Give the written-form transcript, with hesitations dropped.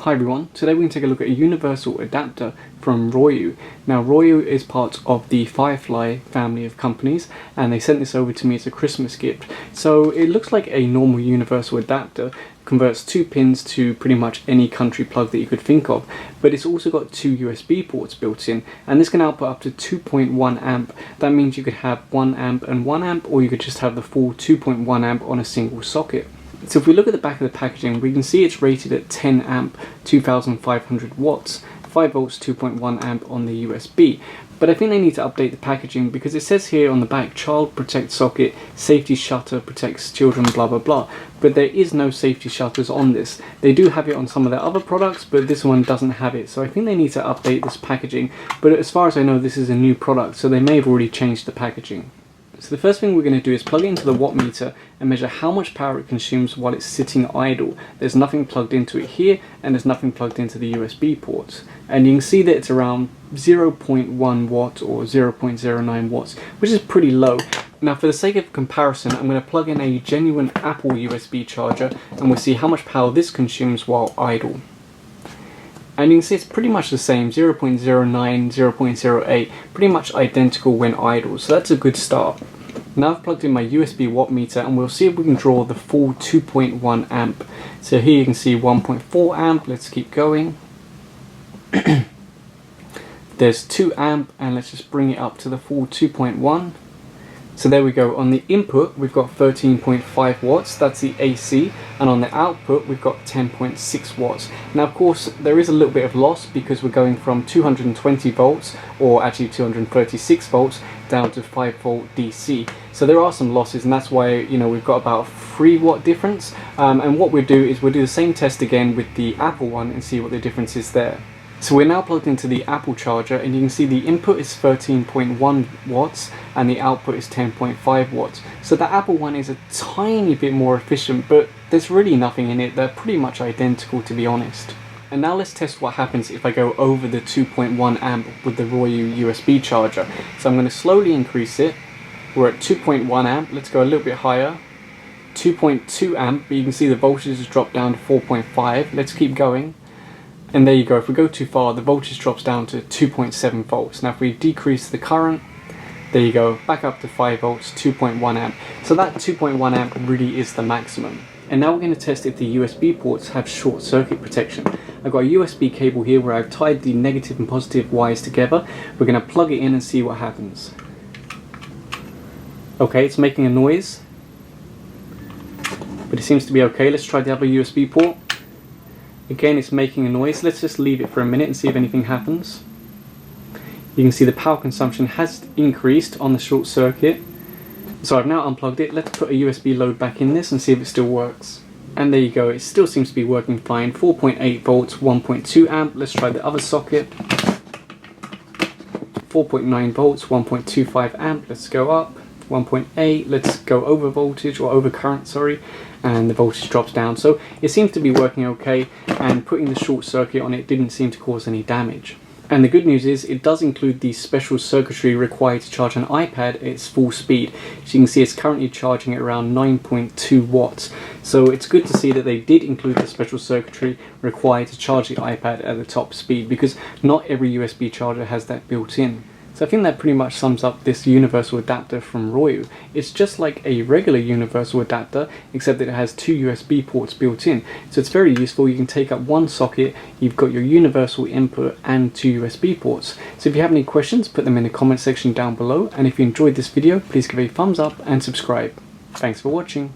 Hi everyone, today we're going to take a look at a universal adapter from Royu. Now Royu is part of the Firefly family of companies and they sent this over to me as a Christmas gift. So it looks like a normal universal adapter, converts 2 pins to pretty much any country plug that you could think of, but it's also got 2 USB ports built in and this can output up to 2.1 amp. That means you could have 1 amp and 1 amp, or you could just have the full 2.1 amp on a single socket. So if we look at the back of the packaging, we can see it's rated at 10 amp, 2500 watts, 5 volts, 2.1 amp on the USB. But I think they need to update the packaging because it says here on the back, child protect socket, safety shutter protects children, blah blah blah. But there is no safety shutters on this. They do have it on some of their other products, but this one doesn't have it. So I think they need to update this packaging. But as far as I know, this is a new product, so they may have already changed the packaging. So the first thing we're going to do is plug it into the watt meter and measure how much power it consumes while it's sitting idle. There's nothing plugged into it here and there's nothing plugged into the USB ports. And you can see that it's around 0.1 watt or 0.09 watts, which is pretty low. Now for the sake of comparison, I'm going to plug in a genuine Apple USB charger and we'll see how much power this consumes while idle. And you can see it's pretty much the same, 0.09, 0.08, pretty much identical when idle, so that's a good start. Now I've plugged in my USB watt meter and we'll see if we can draw the full 2.1 amp. So here you can see 1.4 amp, let's keep going. There's 2 amp and let's just bring it up to the full 2.1. So there we go, on the input we've got 13.5 watts, that's the AC, and on the output we've got 10.6 watts. Now of course there is a little bit of loss because we're going from 220 volts, or actually 236 volts, down to 5 volt DC. So there are some losses and that's why, you know, we've got about a 3 watt difference. And what we'll do is we'll do the same test again with the Apple one and see what the difference is there. So we're now plugged into the Apple charger and you can see the input is 13.1 watts and the output is 10.5 watts. So the Apple one is a tiny bit more efficient, but there's really nothing in it. They're pretty much identical, to be honest. And now let's test what happens if I go over the 2.1 amp with the Royu USB charger. So I'm going to slowly increase it. We're at 2.1 amp, let's go a little bit higher. 2.2 amp, but you can see the voltage has dropped down to 4.5. Let's keep going. And there you go, if we go too far, the voltage drops down to 2.7 volts. Now if we decrease the current, there you go, back up to 5 volts, 2.1 amp. So that 2.1 amp really is the maximum. And now we're going to test if the USB ports have short circuit protection. I've got a USB cable here where I've tied the negative and positive wires together. We're going to plug it in and see what happens. Okay, it's making a noise, but it seems to be okay. Let's try the other USB port. Again, it's making a noise. Let's just leave it for a minute and see if anything happens. You can see the power consumption has increased on the short circuit. So I've now unplugged it. Let's put a USB load back in this and see if it still works. And there you go, it still seems to be working fine. 4.8 volts, 1.2 amp. Let's try the other socket. 4.9 volts, 1.25 amp. Let's go up. 1.8, let's go over voltage, or over current, sorry, and the voltage drops down. So it seems to be working okay, and putting the short circuit on it didn't seem to cause any damage. And the good news is it does include the special circuitry required to charge an iPad at its full speed. So you can see it's currently charging at around 9.2 watts. So it's good to see that they did include the special circuitry required to charge the iPad at the top speed, because not every USB charger has that built in. So I think that pretty much sums up this universal adapter from Royu. It's just like a regular universal adapter, except that it has 2 USB ports built in. So it's very useful. You can take up one socket, you've got your universal input and 2 USB ports. So if you have any questions, put them in the comment section down below. And if you enjoyed this video, please give a thumbs up and subscribe. Thanks for watching.